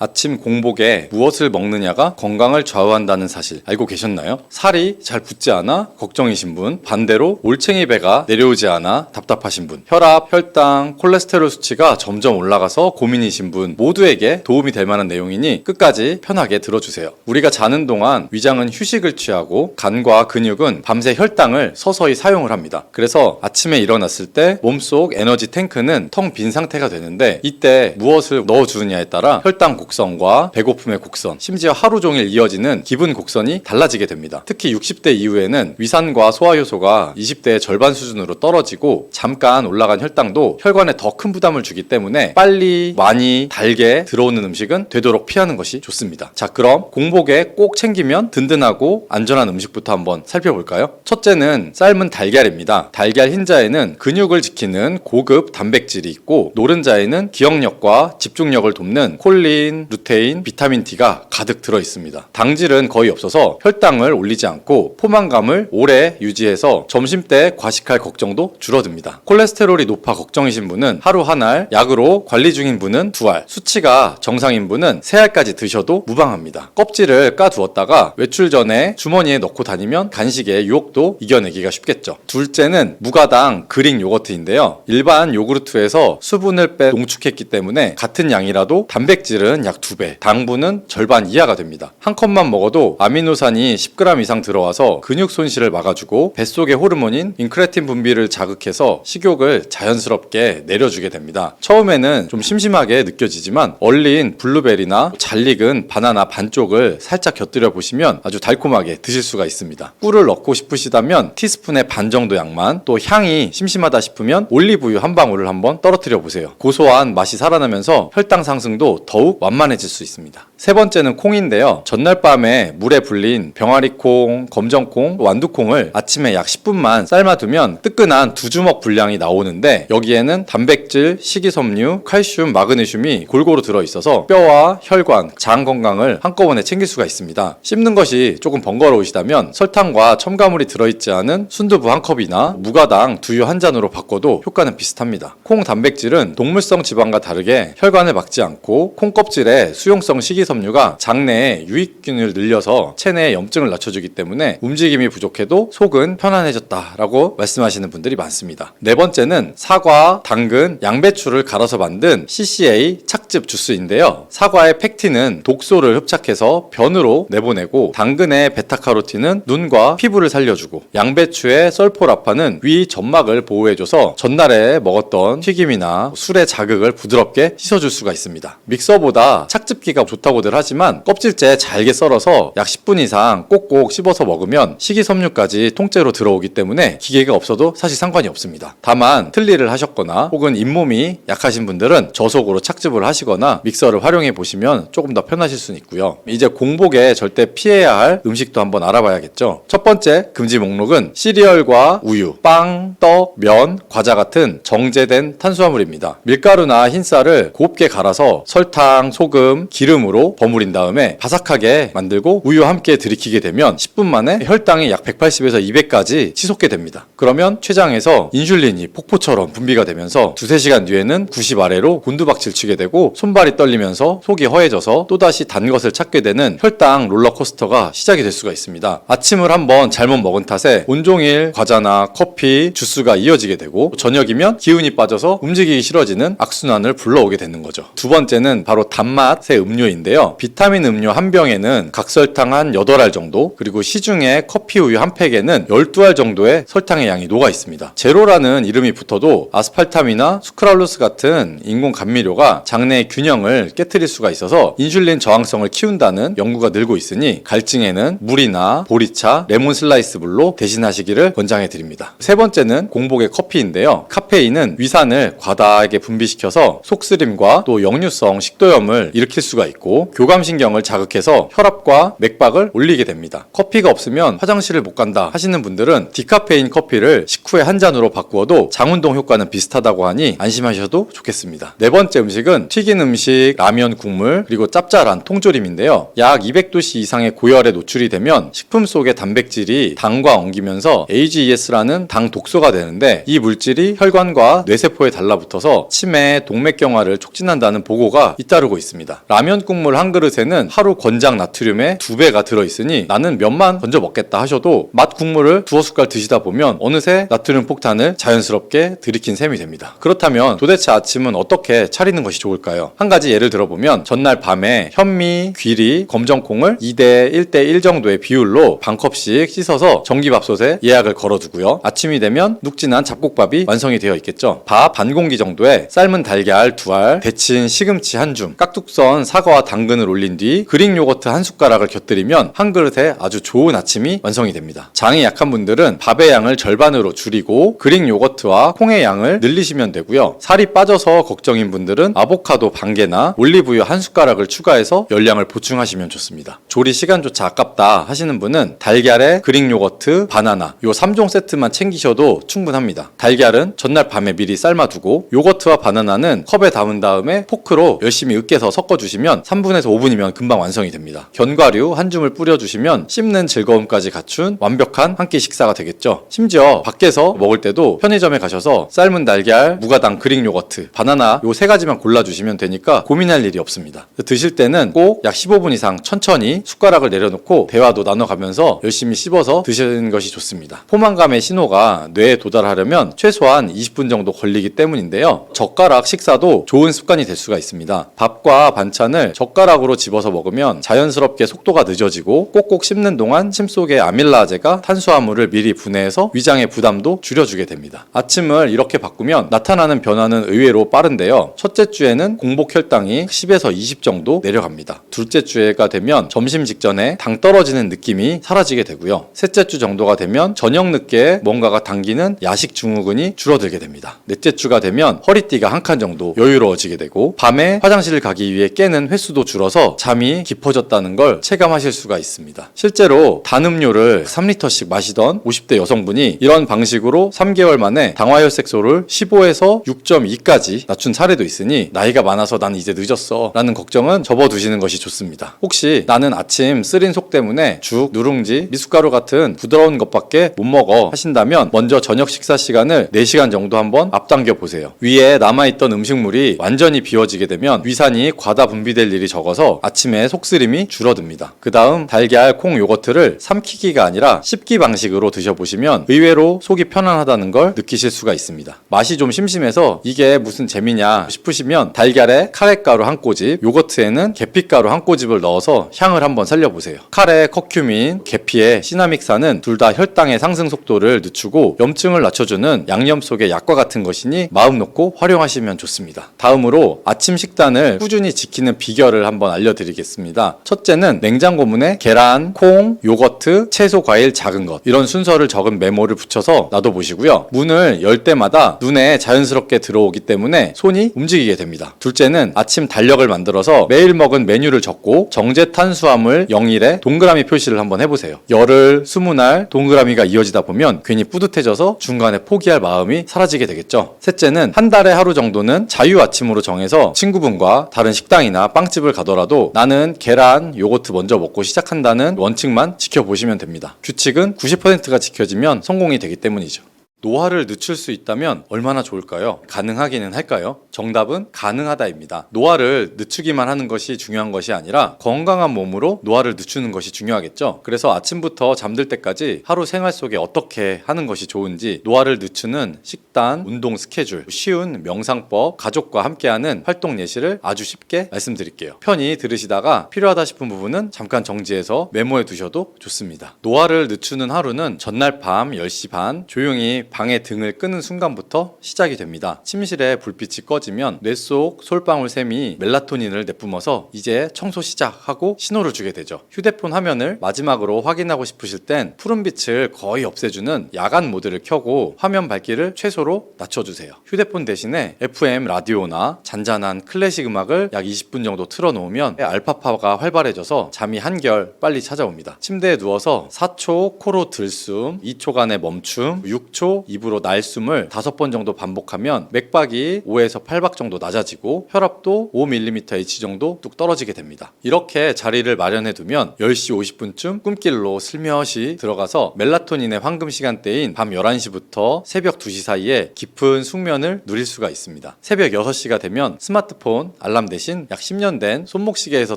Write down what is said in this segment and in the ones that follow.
아침 공복에 무엇을 먹느냐가 건강을 좌우한다는 사실 알고 계셨나요? 살이 잘 붙지 않아 걱정이신 분, 반대로 올챙이 배가 내려오지 않아 답답하신 분, 혈압, 혈당, 콜레스테롤 수치가 점점 올라가서 고민이신 분 모두에게 도움이 될 만한 내용이니 끝까지 편하게 들어주세요. 우리가 자는 동안 위장은 휴식을 취하고 간과 근육은 밤새 혈당을 서서히 사용을 합니다. 그래서 아침에 일어났을 때 몸속 에너지 탱크는 텅 빈 상태가 되는데 이때 무엇을 넣어주느냐에 따라 혈당 곡선과 배고픔의 곡선, 심지어 하루 종일 이어지는 기분 곡선이 달라지게 됩니다. 특히 60대 이후에는 위산과 소화효소가 20대의 절반 수준으로 떨어지고 잠깐 올라간 혈당도 혈관에 더 큰 부담을 주기 때문에 빨리, 많이, 달게 들어오는 음식은 되도록 피하는 것이 좋습니다. 자, 그럼 공복에 꼭 챙기면 든든하고 안전한 음식부터 한번 살펴볼까요? 첫째는 삶은 달걀입니다. 달걀 흰자에는 근육을 지키는 고급 단백질이 있고 노른자에는 기억력과 집중력을 돕는 콜린, 루테인, 비타민 D가 가득 들어 있습니다. 당질은 거의 없어서 혈당을 올리지 않고 포만감을 오래 유지해서 점심때 과식할 걱정도 줄어듭니다. 콜레스테롤이 높아 걱정이신 분은 하루 한 알, 약으로 관리 중인 분은 2알, 수치가 정상인 분은 3알까지 드셔도 무방합니다. 껍질을 까두었다가 외출 전에 주머니에 넣고 다니면 간식의 유혹도 이겨내기가 쉽겠죠. 둘째는 무가당 그릭 요거트인데요. 일반 요구르트에서 수분을 빼 농축했기 때문에 같은 양이라도 단백질은 약 2배, 당분은 절반 이하가 됩니다. 한 컵만 먹어도 아미노산이 10g 이상 들어와서 근육 손실을 막아주고 뱃속의 호르몬인 인크레틴 분비를 자극해서 식욕을 자연스럽게 내려주게 됩니다. 처음에는 좀 심심하게 느껴지지만 얼린 블루베리나 잘 익은 바나나 반쪽을 살짝 곁들여 보시면 아주 달콤하게 드실 수가 있습니다. 꿀을 넣고 싶으시다면 티스푼의 반 정도 양만, 또 향이 심심하다 싶으면 올리브유 한 방울을 한번 떨어뜨려 보세요. 고소한 맛이 살아나면서 혈당 상승도 더욱 완만해질 수 있습니다. 세 번째는 콩인데요. 전날 밤에 물에 불린 병아리콩, 검정콩, 완두콩을 아침에 약 10분만 삶아두면 뜨끈한 2주먹 분량이 나오는데 여기에는 단백질, 식이섬유, 칼슘, 마그네슘이 골고루 들어있어서 뼈와 혈관, 장 건강을 한꺼번에 챙길 수가 있습니다. 씹는 것이 조금 번거로우시다면 설탕과 첨가물이 들어있지 않은 순두부 한 컵이나 무가당 두유 한 잔으로 바꿔도 효과는 비슷합니다. 콩 단백질은 동물성 지방과 다르게 혈관을 막지 않고 콩 껍질에 수용성 식이섬유가 장내에 유익균을 늘려서 체내의 염증을 낮춰주기 때문에 움직임이 부족해도 속은 편안해졌다라고 말씀하시는 분들이 많습니다. 네 번째는 사과, 당근, 양배추를 갈아서 만든 CCA 착즙 주스인데요. 사과의 펙틴은 독소를 흡착해서 변으로 내보내고 당근의 베타카로틴은 눈과 피부를 살려주고 양배추의 설포라파는 위 점막을 보호해줘서 전날에 먹었던 튀김이나 술의 자극을 부드럽게 씻어줄 수가 있습니다. 믹서보다 착즙기가 좋다고들 하지만 껍질째 잘게 썰어서 약 10분 이상 꼭꼭 씹어서 먹으면 식이섬유까지 통째로 들어오기 때문에 기계가 없어도 사실 상관이 없습니다. 다만 틀니를 하셨거나 혹은 잇몸이 약하신 분들은 저속으로 착즙을 하시거나 믹서를 활용해 보시면 조금 더 편하실 수는 있고요. 이제 공복에 절대 피해야 할 음식도 한번 알아봐야겠죠. 첫 번째 금지 목록은 시리얼과 우유, 빵, 떡, 면, 과자 같은 정제된 탄수화물입니다. 밀가루나 흰쌀을 곱게 갈아서 설탕, 소금, 기름으로 버무린 다음에 바삭하게 만들고 우유와 함께 들이키게 되면 10분 만에 혈당이 약 180에서 200까지 치솟게 됩니다. 그러면 췌장에서 인슐린이 폭포처럼 분비가 되면서 2-3시간 뒤에는 90 아래로 곤두박질 치게 되고 손발이 떨리면서 속이 허해져서 또다시 단 것을 찾게 되는 혈당 롤러코스터가 시작이 될 수가 있습니다. 아침을 한번 잘못 먹은 탓에 온종일 과자나 커피, 주스가 이어지게 되고 저녁이면 기운이 빠져서 움직이기 싫어지는 악순환을 불러오게 되는 거죠. 두 번째는 바로 단맛의 음료인데요. 비타민 음료 한 병에는 각설탕 한 8알 정도, 그리고 시중에 커피 우유 한 팩에는 12알 정도의 설탕의 양이 녹아 있습니다. 제로라는 이름이 붙어도 아스팔탐이나 수크랄로스 같은 인공 감미료가 장내의 균형을 깨트릴 수가 있어서 인슐린 저항성을 키운다는 연구가 늘고 있으니 갈증에는 물이나 보리차, 레몬 슬라이스 물로 대신하시기를 권장해 드립니다. 세 번째는 공복의 커피인데요. 카페인은 위산을 과다하게 분비시켜서 속쓰림과 또 역류성 식도염을 일으킬 수가 있고 교감신경을 자극해서 혈압과 맥박을 올리게 됩니다. 커피가 없으면 화장실을 못 간다 하시는 분들은 디카페인 커피를 식후에 한 잔으로 바꾸어도 장운동 효과는 비슷하다고 하니 안심하셔도 좋겠습니다. 네 번째 음식은 튀긴 음식, 라면 국물, 그리고 짭짤한 통조림인데요. 약 200도씨 이상의 고열에 노출이 되면 식품 속의 단백질이 당과 엉기면서 AGES라는 당 독소가 되는데 이 물질이 혈관과 뇌세포에 달라붙어서 치매, 동맥경화를 촉진한다는 보고가 잇따르고 있습니다. 있습니다. 라면 국물 한 그릇에는 하루 권장 나트륨의 2배가 들어있으니 나는 면만 건져 먹겠다 하셔도 맛 국물을 두어 숟갈 드시다 보면 어느새 나트륨 폭탄을 자연스럽게 들이킨 셈이 됩니다. 그렇다면 도대체 아침은 어떻게 차리는 것이 좋을까요? 한 가지 예를 들어보면 전날 밤에 현미, 귀리, 검정콩을 2대 1대 1 정도의 비율로 반컵씩 씻어서 전기밥솥에 예약을 걸어두고요. 아침이 되면 눅진한 잡곡밥이 완성이 되어 있겠죠. 밥 반 공기 정도에 삶은 달걀 2알, 데친 시금치 한 줌, 깍둑 썬 사과와 당근을 올린 뒤 그릭 요거트 한 숟가락을 곁들이면 한 그릇에 아주 좋은 아침이 완성이 됩니다. 장이 약한 분들은 밥의 양을 절반으로 줄이고 그릭 요거트와 콩의 양을 늘리시면 되고요. 살이 빠져서 걱정인 분들은 아보카도 반 개나 올리브유 한 숟가락을 추가해서 열량을 보충하시면 좋습니다. 조리 시간조차 아깝다 하시는 분은 달걀에 그릭 요거트, 바나나 요 3종 세트만 챙기셔도 충분합니다. 달걀은 전날 밤에 미리 삶아두고 요거트와 바나나는 컵에 담은 다음에 포크로 열심히 으깨서 섞어주시면 3분에서 5분이면 금방 완성이 됩니다. 견과류 한 줌을 뿌려주시면 씹는 즐거움까지 갖춘 완벽한 한 끼 식사가 되겠죠. 심지어 밖에서 먹을 때도 편의점에 가셔서 삶은 달걀, 무가당 그릭 요거트, 바나나 요 3가지만 골라주시면 되니까 고민할 일이 없습니다. 드실 때는 꼭 약 15분 이상 천천히 숟가락을 내려놓고 대화도 나눠가면서 열심히 씹어서 드시는 것이 좋습니다. 포만감의 신호가 뇌에 도달하려면 최소한 20분 정도 걸리기 때문인데요. 젓가락 식사도 좋은 습관이 될 수가 있습니다. 밥과 반찬을 젓가락으로 집어서 먹으면 자연스럽게 속도가 늦어지고 꼭꼭 씹는 동안 침 속의 아밀라제가 탄수화물을 미리 분해해서 위장의 부담도 줄여주게 됩니다. 아침을 이렇게 바꾸면 나타나는 변화는 의외로 빠른데요. 첫째 주에는 공복 혈당이 10에서 20 정도 내려갑니다. 둘째 주가 되면 점심 직전에 당 떨어지는 느낌이 사라지게 되고요. 셋째 주 정도가 되면 저녁 늦게 뭔가가 당기는 야식 증후군이 줄어들게 됩니다. 넷째 주가 되면 허리띠가 한 칸 정도 여유로워지게 되고 밤에 화장실을 가기 위해 깨는 횟수도 줄어서 잠이 깊어졌다는 걸 체감하실 수가 있습니다. 실제로 단 음료를 3리터씩 마시던 50대 여성분이 이런 방식으로 3개월 만에 당화혈색소를 15에서 6.2까지 낮춘 사례도 있으니 나이가 많아서 난 이제 늦었어 라는 걱정은 접어두시는 것이 좋습니다. 혹시 나는 아침 쓰린 속 때문에 죽, 누룽지, 미숫가루 같은 부드러운 것밖에 못 먹어 하신다면 먼저 저녁 식사 시간을 4시간 정도 한번 앞당겨 보세요. 위에 남아있던 음식물이 완전히 비워지게 되면 위산이 과다 분비될 일이 적어서 아침에 속쓰림이 줄어듭니다. 그 다음 달걀, 콩, 요거트를 삼키기가 아니라 씹기 방식으로 드셔보시면 의외로 속이 편안하다는 걸 느끼실 수가 있습니다. 맛이 좀 심심해서 이게 무슨 재미냐 싶으시면 달걀에 카레가루 한 꼬집, 요거트에는 계피가루 한 꼬집을 넣어서 향을 한번 살려보세요. 카레, 커큐민, 계피의 시나믹산은 둘 다 혈당의 상승 속도를 늦추고 염증을 낮춰주는 양념 속의 약과 같은 것이니 마음 놓고 활용하시면 좋습니다. 다음으로 아침 식단을 꾸준히 지키는 비결을 한번 알려드리겠습니다. 첫째는 냉장고문에 계란, 콩, 요거트, 채소, 과일 작은 것 이런 순서를 적은 메모를 붙여서 놔둬보시고요. 문을 열 때마다 눈에 자연스럽게 들어오기 때문에 손이 움직이게 됩니다. 둘째는 아침 달력을 만들어서 매일 먹은 메뉴를 적고 정제 탄수화물 0일에 동그라미 표시를 한번 해보세요. 열흘, 20날 동그라미가 이어지다 보면 괜히 뿌듯해져서 중간에 포기할 마음이 사라지게 되겠죠. 셋째는 한 달에 하루 정도는 자유 아침으로 정해서 친구분과 다른 식당이나 빵집을 가더라도 나는 계란, 요거트 먼저 먹고 시작한다는 원칙만 지켜보시면 됩니다. 규칙은 90%가 지켜지면 성공이 되기 때문이죠. 노화를 늦출 수 있다면 얼마나 좋을까요? 가능하기는 할까요? 정답은 가능하다입니다. 노화를 늦추기만 하는 것이 중요한 것이 아니라 건강한 몸으로 노화를 늦추는 것이 중요하겠죠. 그래서 아침부터 잠들 때까지 하루 생활 속에 어떻게 하는 것이 좋은지 노화를 늦추는 식단, 운동 스케줄, 쉬운 명상법, 가족과 함께하는 활동 예시를 아주 쉽게 말씀드릴게요. 편히 들으시다가 필요하다 싶은 부분은 잠깐 정지해서 메모해 두셔도 좋습니다. 노화를 늦추는 하루는 전날 밤 10시 반 조용히 방의 등을 끄는 순간부터 시작이 됩니다. 침실에 불빛이 꺼지면 뇌 속 솔방울샘이 멜라토닌을 내뿜어서 이제 청소 시작하고 신호를 주게 되죠. 휴대폰 화면을 마지막으로 확인하고 싶으실 땐 푸른빛을 거의 없애주는 야간 모드를 켜고 화면 밝기를 최소로 낮춰주세요. 휴대폰 대신에 FM 라디오나 잔잔한 클래식 음악을 약 20분 정도 틀어놓으면 알파파가 활발해져서 잠이 한결 빨리 찾아옵니다. 침대에 누워서 4초 코로 들숨, 2초간의 멈춤, 6초 코로 입으로 날숨을 5번 정도 반복하면 맥박이 5에서 8박 정도 낮아지고 혈압도 5mmH 정도 뚝 떨어지게 됩니다. 이렇게 자리를 마련해 두면 10시 50분쯤 꿈길로 슬며시 들어가서 멜라토닌의 황금 시간대인 밤 11시부터 새벽 2시 사이에 깊은 숙면을 누릴 수가 있습니다. 새벽 6시가 되면 스마트폰 알람 대신 약 10년 된 손목시계에서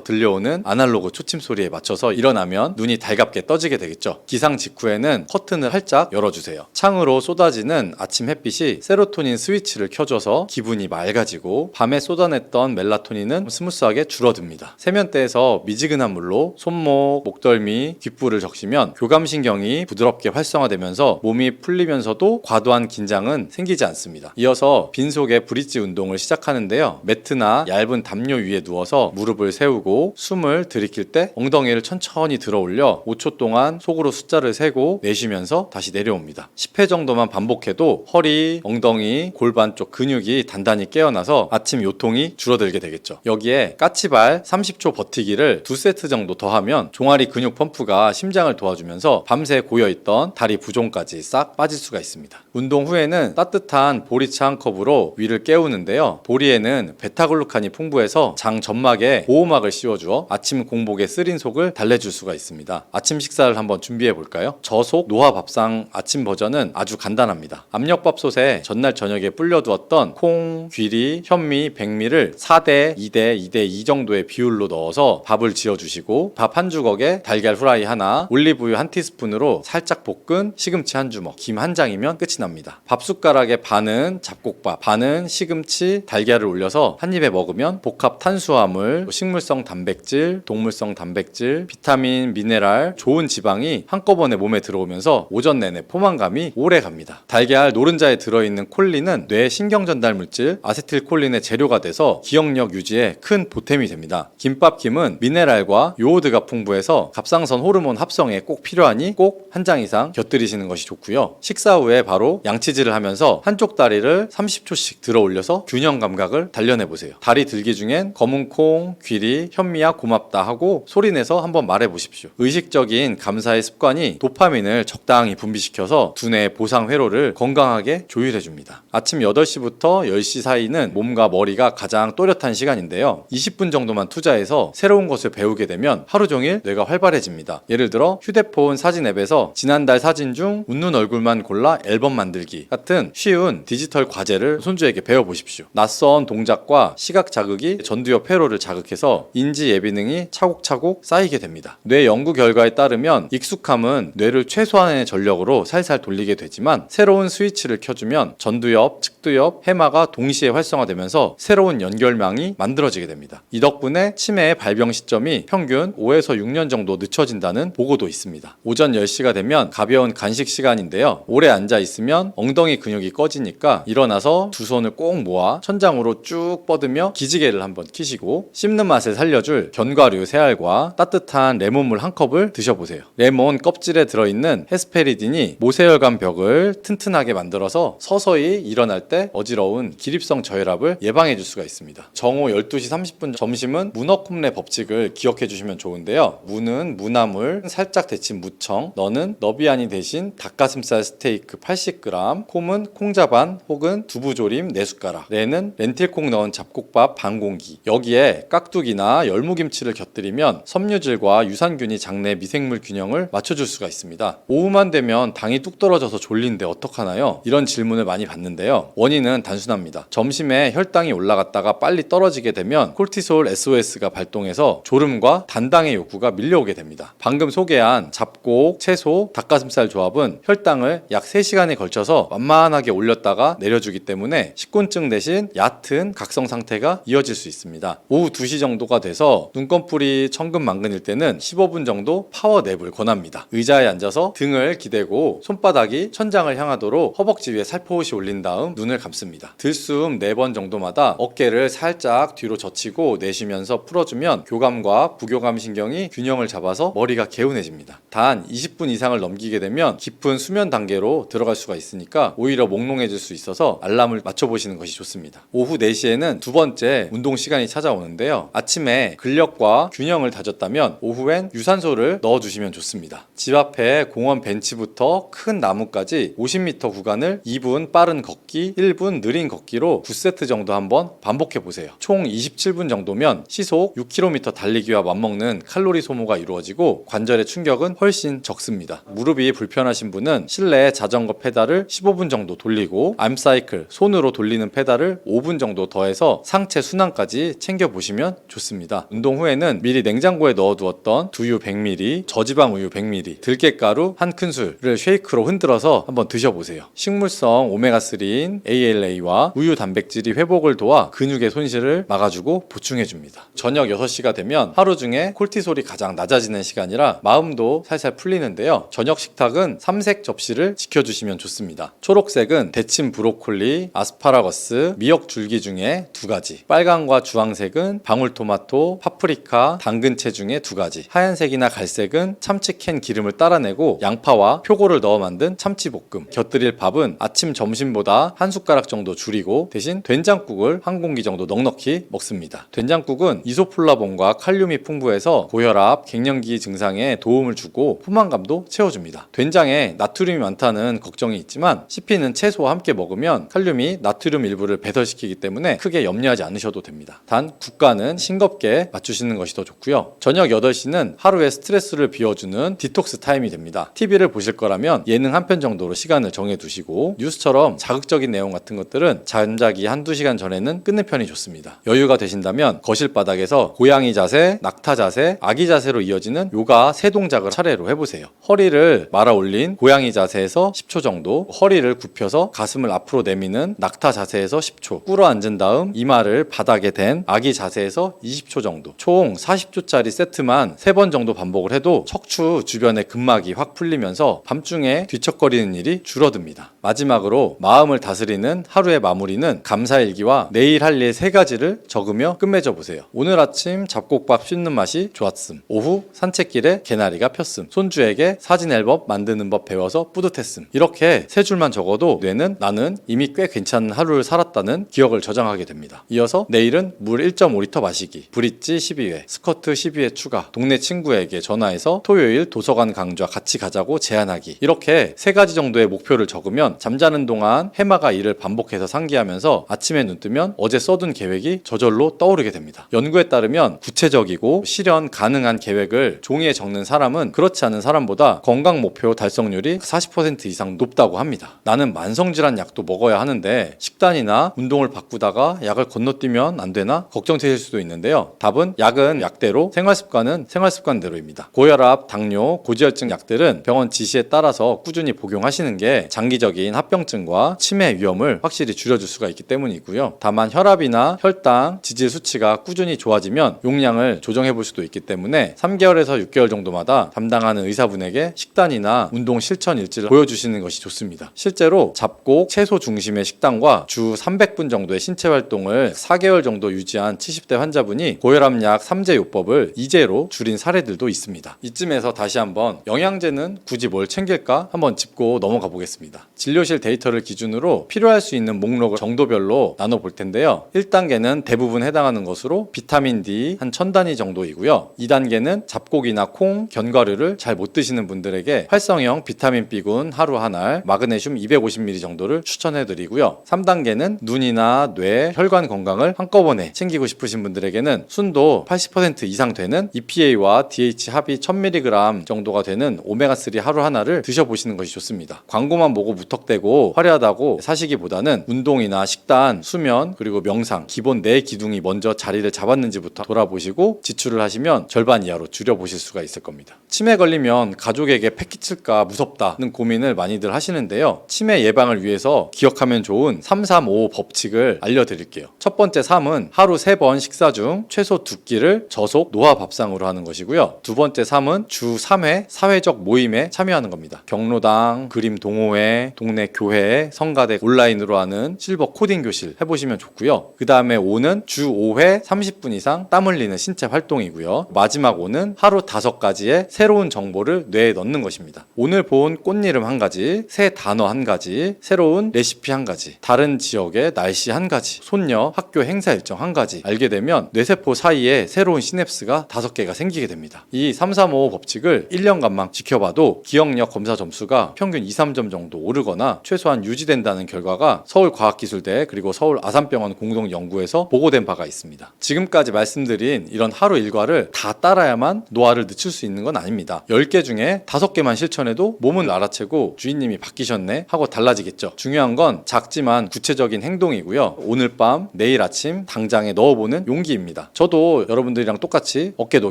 들려오는 아날로그 초침 소리에 맞춰서 일어나면 눈이 달갑게 떠지게 되겠죠. 기상 직후에는 커튼을 활짝 열어주세요. 창으로 쏟아지는 아침 햇빛이 세로토닌 스위치를 켜줘서 기분이 맑아지고 밤에 쏟아냈던 멜라토닌은 스무스하게 줄어듭니다. 세면대에서 미지근한 물로 손목, 목덜미, 귓불을 적시면 교감신경이 부드럽게 활성화되면서 몸이 풀리면서도 과도한 긴장은 생기지 않습니다. 이어서 빈속에 브릿지 운동을 시작하는데요. 매트나 얇은 담요 위에 누워서 무릎을 세우고 숨을 들이킬 때 엉덩이를 천천히 들어 올려 5초 동안 속으로 숫자를 세고 내쉬면서 다시 내려옵니다. 10회 정도만 반복해도 허리, 엉덩이, 골반 쪽 근육이 단단히 깨어나서 아침 요통이 줄어들게 되겠죠. 여기에 까치발 30초 버티기를 2세트 정도 더하면 종아리 근육 펌프가 심장을 도와주면서 밤새 고여있던 다리 부종까지 싹 빠질 수가 있습니다. 운동 후에는 따뜻한 보리차 한 컵으로 위를 깨우는데요. 보리에는 베타글루칸이 풍부해서 장 점막에 보호막을 씌워주어 아침 공복에 쓰린 속을 달래줄 수가 있습니다. 아침 식사를 한번 준비해 볼까요? 저속 노화 밥상 아침 버전은 아주 간단합니다. 압력밥솥에 전날 저녁에 불려두었던 콩, 귀리, 현미, 백미를 4대, 2대, 2대2 정도의 비율로 넣어서 밥을 지어주시고 밥 한 주걱에 달걀 후라이 하나, 올리브유 한 티스푼으로 살짝 볶은 시금치 한 주먹, 김 한 장이면 끝이 납니다. 밥숟가락에 반은 잡곡밥, 반은 시금치, 달걀을 올려서 한 입에 먹으면 복합 탄수화물, 식물성 단백질, 동물성 단백질, 비타민, 미네랄, 좋은 지방이 한꺼번에 몸에 들어오면서 오전 내내 포만감이 오래 갑니다. 달걀 노른자에 들어있는 콜린은 뇌 신경전달 물질 아세틸콜린의 재료가 돼서 기억력 유지에 큰 보탬이 됩니다. 김밥김은 미네랄과 요오드가 풍부해서 갑상선 호르몬 합성에 꼭 필요하니 꼭 한 장 이상 곁들이시는 것이 좋고요. 식사 후에 바로 양치질을 하면서 한쪽 다리를 30초씩 들어 올려서 균형 감각을 단련해보세요. 다리 들기 중엔 검은 콩, 귀리, 현미야 고맙다 하고 소리내서 한번 말해보십시오. 의식적인 감사의 습관이 도파민을 적당히 분비시켜서 두뇌 보상 회로를 건강하게 조율해줍니다. 아침 8시부터 10시 사이는 몸과 머리가 가장 또렷한 시간인데요. 20분 정도만 투자해서 새로운 것을 배우게 되면 하루 종일 뇌가 활발해집니다. 예를 들어 휴대폰 사진 앱에서 지난달 사진 중 웃는 얼굴만 골라 앨범 만들기 같은 쉬운 디지털 과제를 손주에게 배워보십시오. 낯선 동작과 시각 자극이 전두엽 회로를 자극해서 인지 예비능이 차곡차곡 쌓이게 됩니다. 뇌 연구 결과에 따르면 익숙함은 뇌를 최소한의 전력으로 살살 돌리게 되지만 새로운 스위치를 켜주면 전두엽, 측두엽, 해마가 동시에 활성화되면서 새로운 연결망이 만들어지게 됩니다. 이 덕분에 치매의 발병 시점이 평균 5에서 6년 정도 늦춰진다는 보고도 있습니다. 오전 10시가 되면 가벼운 간식 시간인데요. 오래 앉아 있으면 엉덩이 근육이 꺼지니까 일어나서 두 손을 꼭 모아 천장으로 쭉 뻗으며 기지개를 한번 키시고 씹는 맛을 살려줄 견과류 3알과 따뜻한 레몬물 한 컵을 드셔보세요. 레몬 껍질에 들어있는 헤스페리딘이 모세혈관 벽을 튼튼하게 만들어서 서서히 일어날 때 어지러운 기립성 저혈압을 예방해 줄 수가 있습니다. 정오 12시 30분 점심은 문어 콤레 법칙을 기억해 주시면 좋은데요. 무는 무나물, 살짝 데친 무청, 너는 너비아니 대신 닭가슴살 스테이크 80g, 콤은 콩자반 혹은 두부조림 4숟가락, 레는 렌틸콩 넣은 잡곡밥 반 공기. 여기에 깍두기나 열무김치를 곁들이면 섬유질과 유산균이 장내 미생물 균형을 맞춰줄 수가 있습니다. 오후만 되면 당이 뚝 떨어져서 졸린데 어떡하나요? 이런 질문을 많이 받는데요. 원인은 단순합니다. 점심에 혈당이 올라갔다가 빨리 떨어지게 되면 콜티솔 SOS가 발동해서 졸음과 단당의 욕구가 밀려오게 됩니다. 방금 소개한 잡곡, 채소, 닭가슴살 조합은 혈당을 약 3시간에 걸쳐서 완만하게 올렸다가 내려주기 때문에 식곤증 대신 얕은 각성 상태가 이어질 수 있습니다. 오후 2시 정도가 돼서 눈꺼풀이 천근만근일 때는 15분 정도 파워냅을 권합니다. 의자에 앉아서 등을 기대고 손바닥이 천장을 향하도록 허벅지 위에 살포시 올린 다음 눈을 감습니다. 들숨 4번 정도마다 어깨를 살짝 뒤로 젖히고 내쉬면서 풀어주면 교감과 부교감 신경이 균형을 잡아서 머리가 개운해집니다. 단 20분 이상을 넘기게 되면 깊은 수면 단계로 들어갈 수가 있으니까 오히려 몽롱해질 수 있어서 알람을 맞춰보시는 것이 좋습니다. 오후 4시에는 두 번째 운동 시간이 찾아오는데요. 아침에 근력과 균형을 다졌다면 오후엔 유산소를 넣어주시면 좋습니다. 집 앞에 공원 벤치부터 큰 나무까지 50m 구간을 2분 빠른 걷기, 1분 느린 걷기로 9세트 정도 한번 반복해 보세요. 총 27분 정도면 시속 6km 달리기와 맞먹는 칼로리 소모가 이루어지고 관절의 충격은 훨씬 적습니다. 무릎이 불편하신 분은 실내 자전거 페달을 15분 정도 돌리고 암사이클, 손으로 돌리는 페달을 5분 정도 더해서 상체 순환까지 챙겨보시면 좋습니다. 운동 후에는 미리 냉장고에 넣어두었던 두유 100ml, 저지방 우유 100ml, 들깨가루 한 큰술을 쉐이크로 흔들어서 한번 드셔보세요. 식물성 오메가3인 ALA와 우유 단백질이 회복을 도와 근육의 손실을 막아주고 보충해줍니다. 저녁 6시가 되면 하루 중에 콜티솔이 가장 낮아지는 시간이라 마음도 살살 풀리는데요. 저녁 식탁은 3색 접시를 지켜주시면 좋습니다. 초록색은 데친 브로콜리, 아스파라거스, 미역 줄기 중에 2가지, 빨강과 주황색은 방울토마토, 파프리카, 당근채 중에 2가지, 하얀색이나 갈색은 참치캔 기름을 따라내고 양파와 표고를 넣어 만든 참치볶음, 곁들일 밥은 아침 점심보다 한 숟가락 정도 줄이고 대신 된장국을 한 공기 정도 넉넉히 먹습니다. 된장국은 이소플라본과 칼륨이 풍부해서 고혈압, 갱년기 증상에 도움을 주고 포만감도 채워줍니다. 된장에 나트륨이 많다는 걱정이 있지만 씹히는 채소와 함께 먹으면 칼륨이 나트륨 일부를 배설시키기 때문에 크게 염려하지 않으셔도 됩니다. 단 국간은 싱겁게 맞추시는 것이 더 좋고요. 저녁 8시는 하루의 스트레스를 비워주는 디톡스 타임이 됩니다. TV를 보실 거라면 예능 한 편 정도로 시간을 정해두시고 뉴스처럼 자극적인 내용 같은 것들은 잠자기 한두 시간 전에는 끊는 편이 좋습니다. 여유가 되신다면 거실 바닥에서 고양이 자세, 낙타 자세, 아기 자세로 이어지는 요가 3동작을 차례로 해보세요. 허리를 말아 올린 고양이 자세에서 10초 정도, 허리를 굽혀서 가슴을 앞으로 내미는 낙타 자세에서 10초, 꿇어 앉은 다음 이마를 바닥에 댄 아기 자세에서 20초 정도, 총 40초짜리 세트만 3번 정도 반복을 해도 척추 주변의 근막이 확 풀리면서 밤중에 뒤척거리는 일이 줄어듭니다. 마지막으로 마음을 다스리는 하루의 마무리는 감사일기와 내일 할 일 3가지를 적으며 끝맺어 보세요. 오늘 아침 잡곡밥 씹는 맛이 좋았음, 오후 산책길에 개나리가 폈음, 손주에게 사진 앨범 만드는 법 배워서 뿌듯했음. 이렇게 3줄만 적어도 뇌는 나는 이미 꽤 괜찮은 하루를 살았다는 기억을 저장하게 됩니다. 이어서 내일은 물 1.5리터 마시기, 브릿지 12회, 스쿼트 12회 추가, 동네 친구에게 전화해서 토요일 도서관 강좌 같이 가자고 제안하기, 이렇게 3가지 정도의 목표를 적으면 잠자는 동안 해마가 이를 반복해서 상기하면서 아침에 눈 뜨면 어제 써둔 계획이 저절로 떠오르게 됩니다. 연구에 따르면 구체적이고 실현 가능한 계획을 종이에 적는 사람은 그렇지 않은 사람보다 건강 목표 달성률이 40% 이상 높다고 합니다. 나는 만성질환 약도 먹어야 하는데 식단이나 운동을 바꾸다가 약을 건너뛰면 안 되나 걱정되실 수도 있는데요. 답은 약은 약대로, 생활습관은 생활습관대로입니다. 고혈압, 당뇨, 고지혈증 약들은 병원 지시에 따라서 꾸준히 복용하시는 게 장기적인 합병증과 치매 위험을 확실히 줄여줄 수가 있기 때문이고요. 다만 혈압이나 혈당, 지질 수치가 꾸준히 좋아지면 용량을 조정해 볼 수도 있기 때문에 3개월에서 6개월 정도마다 담당하는 의사분에게 식단이나 운동 실천 일지를 보여주시는 것이 좋습니다. 실제로 잡곡, 채소 중심의 식단과 주 300분 정도의 신체 활동을 4개월 정도 유지한 70대 환자분이 고혈압약 3제 요법을 2제로 줄인 사례들도 있습니다. 이쯤에서 다시 한번 영양제는 굳이 뭘 챙길까 한번 짚고 넘어가 보겠습니다. 진료실 데이터를 기준으로 필요할 수 있는 목록을 정도별로 나눠볼 텐데요. 1단계는 대부분 해당하는 것으로 비타민 D 한 1000단위 정도이고요. 2단계는 잡곡이나 콩, 견과류를 잘 못 드시는 분들에게 활성형 비타민 B군 하루 한 알, 마그네슘 250ml 정도를 추천해드리고요. 3단계는 눈이나 뇌, 혈관 건강을 한꺼번에 챙기고 싶으신 분들에게는 순도 80% 이상 되는 EPA와 DH 합이 1000mg 정도가 되는 오메가3 하루 하나를 드셔보시는 것이 좋습니다. 광고만 보고 무턱대고 화려하다고 사시기보다는 운동이나 식단, 수면, 그리고 명상, 기본 내 기둥이 먼저 자리를 잡았는지부터 돌아보시고 지출을 하시면 절반 이하로 줄여보실 수가 있을 겁니다. 치매 걸리면 가족에게 패기칠까 무섭다는 고민을 많이들 하시는데요. 치매 예방을 위해서 기억하면 좋은 3-3-5 법칙을 알려드릴게요. 첫 번째 3은 하루 3번 식사 중 최소 2끼를 저속 노화 밥상으로 하는 것이고요. 두 번째 3은 주 3회 사회적 모임에 참여하는 겁니다. 경로당, 그림 동호회, 동네 교회, 성가대 온라인으로 하는 실버 코딩 교실 해보시면 좋고요. 그 다음에 5는 주 5회 30분 이상 땀 흘리는 신체 활동이고요. 마지막 5는 하루 5가지의 새로운 정보를 뇌에 넣는 것입니다. 오늘 본 꽃이름 한 가지, 새 단어 한 가지, 새로운 레시피 한 가지, 다른 지역의 날씨 한 가지, 손녀 학교 행사 일정 한 가지 알게 되면 뇌세포 사이에 새로운 시냅스가 5개가 생기게 됩니다. 이 3-3-5 법칙을 1년간만 지켜봐도 기억력 검사 점수가 평균 2, 3점 정도 오르거나 최소한 유지된다는 결과가 서울과학기술대 그리고 서울 아산병원 공동연구에서 보고된 바가 있습니다. 지금까지 말씀드린 이런 하루 일과를 다 따라야만 노화를 늦출 수 있는 건 아닙니다. 10개 중에 5개만 실천해도 몸은 알아채고 주인님이 바뀌셨네 하고 달라지겠죠. 중요한 건 작지만 구체적인 행동이고요. 오늘 밤, 내일 아침 당장에 넣어보는 용기입니다. 저도 여러분들이랑 똑같이 어깨도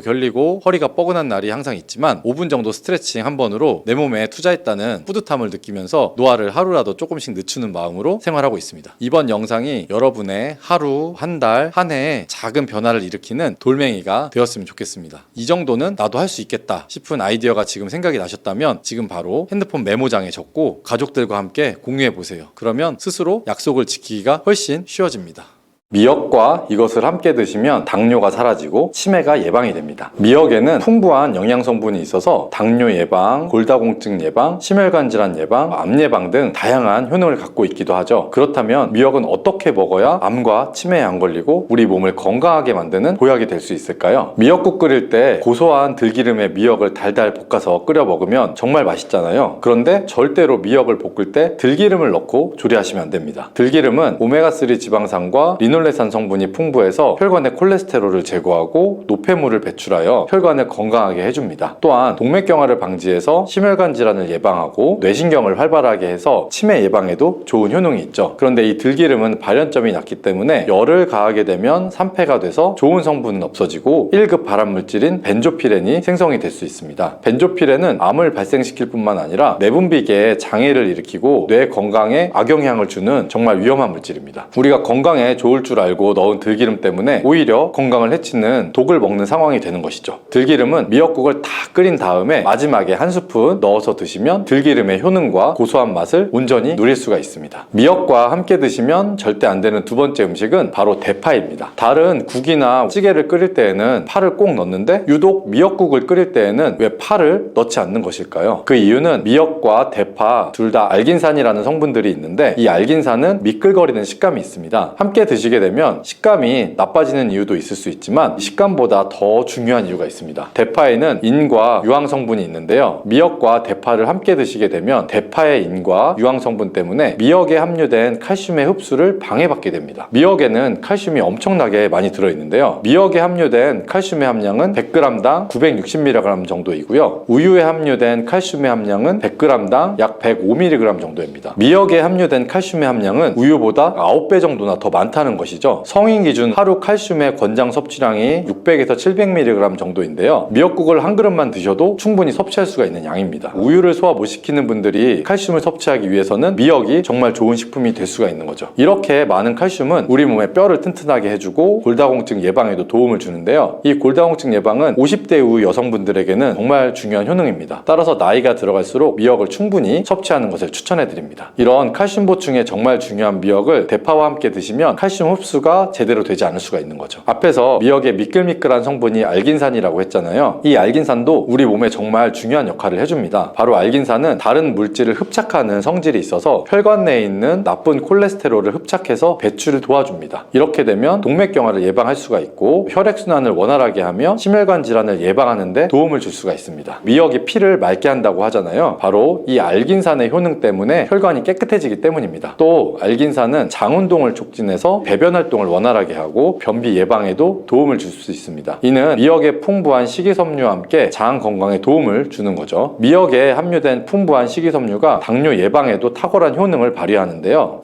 결리고 허리가 뻐근한 날이 항상 있지만 5분 정도 스트레칭 한 번으로 내 몸에 투자했다는 뿌듯함을 느끼면서 노화를 하루라도 조금씩 늦추는 마음으로 생활하고 있습니다. 이번 영상이 여러분의 하루, 한 달, 한 해에 작은 변화를 일으키는 돌멩이가 되었으면 좋겠습니다. 이 정도는 나도 할 수 있겠다 싶은 아이디어가 지금 생각이 나셨다면 지금 바로 핸드폰 메모장에 적고 가족들과 함께 공유해보세요. 그러면 스스로 약속을 지키기가 훨씬 쉬워집니다. 미역과 이것을 함께 드시면 당뇨가 사라지고 치매가 예방이 됩니다. 미역에는 풍부한 영양 성분이 있어서 당뇨 예방, 골다공증 예방, 심혈관 질환 예방, 암 예방 등 다양한 효능을 갖고 있기도 하죠. 그렇다면 미역은 어떻게 먹어야 암과 치매에 안 걸리고 우리 몸을 건강하게 만드는 보약이 될 수 있을까요? 미역국 끓일 때 고소한 들기름에 미역을 달달 볶아서 끓여 먹으면 정말 맛있잖아요. 그런데 절대로 미역을 볶을 때 들기름을 넣고 조리하시면 안 됩니다. 들기름은 오메가3 지방산과 리놀레산 성분이 풍부해서 혈관의 콜레스테롤을 제거하고 노폐물을 배출하여 혈관을 건강하게 해줍니다. 또한 동맥경화를 방지해서 심혈관 질환을 예방하고 뇌신경을 활발하게 해서 치매 예방에도 좋은 효능이 있죠. 그런데 이 들기름은 발연점이 낮기 때문에 열을 가하게 되면 산패가 돼서 좋은 성분은 없어지고 1급 발암물질인 벤조피렌이 생성이 될 수 있습니다. 벤조피렌은 암을 발생시킬 뿐만 아니라 내분비계에 장애를 일으키고 뇌 건강에 악영향을 주는 정말 위험한 물질입니다. 우리가 건강에 좋을 줄 알고 넣은 들기름 때문에 오히려 건강을 해치는 독을 먹는 상황이 되는 것이죠. 들기름은 미역국을 다 끓인 다음에 마지막에 한 스푼 넣어서 드시면 들기름의 효능과 고소한 맛을 온전히 누릴 수가 있습니다. 미역과 함께 드시면 절대 안 되는 두 번째 음식은 바로 대파입니다. 다른 국이나 찌개를 끓일 때에는 파를 꼭 넣는데 유독 미역국을 끓일 때에는 왜 파를 넣지 않는 것일까요? 그 이유는 미역과 대파 둘 다 알긴산이라는 성분들이 있는데 이 알긴산은 미끌거리는 식감이 있습니다. 함께 드시게 되면 식감이 나빠지는 이유도 있을 수 있지만 식감보다 더 중요한 이유가 있습니다. 대파에는 인과 유황 성분이 있는데요. 미역과 대파를 함께 드시게 되면 대파의 인과 유황 성분 때문에 미역에 함유된 칼슘의 흡수를 방해받게 됩니다. 미역에는 칼슘이 엄청나게 많이 들어있는데요. 미역에 함유된 칼슘의 함량은 100g당 960mg 정도이고요. 우유에 함유된 칼슘의 함량은 100g당 약 105mg 정도입니다. 미역에 함유된 칼슘의 함량은 우유보다 9배 정도나 더 많다는 것이죠. 성인 기준 하루 칼슘의 권장 섭취량이 600에서 700mg 정도인데요. 미역국을 한 그릇만 드셔도 충분히 섭취할 수가 있는 양입니다. 우유를 소화 못 시키는 분들이 칼슘을 섭취하기 위해서는 미역이 정말 좋은 식품이 될 수가 있는 거죠. 이렇게 많은 칼슘은 우리 몸의 뼈를 튼튼하게 해주고 골다공증 예방에도 도움을 주는데요. 이 골다공증 예방은 50대 이후 여성분들에게는 정말 중요한 효능입니다. 따라서 나이가 들어갈수록 미역을 충분히 섭취하는 것을 추천해드립니다. 이런 칼슘 보충에 정말 중요한 미역을 대파와 함께 드시면 칼슘 흡수가 제대로 되지 않을 수가 있는 거죠. 앞에서 미역의 미끌미끌한 성분이 알긴산이라고 했잖아요. 이 알긴산도 우리 몸에 정말 중요한 역할을 해줍니다. 바로 알긴산은 다른 물질을 흡착하는 성질이 있어서 혈관 내에 있는 나쁜 콜레스테롤을 흡착해서 배출을 도와줍니다. 이렇게 되면 동맥경화를 예방할 수가 있고 혈액순환을 원활하게 하며 심혈관 질환을 예방하는 데 도움을 줄 수가 있습니다. 미역이 피를 맑게 한다고 하잖아요. 바로 이 알긴산의 효능 때문에 혈관이 깨끗해지기 때문입니다. 또 알긴산은 장 운동을 촉진해서 배변 활동을 원활하게 하고 변비 예방에도 도움을 줄 수 있습니다. 이는 미역의 풍부한 식이섬유와 함께 장 건강에 도움을 주는 거죠. 미역에 함유된 풍부한 식이섬유가 당뇨 예방에도 탁월한 효능을 발휘하는데요.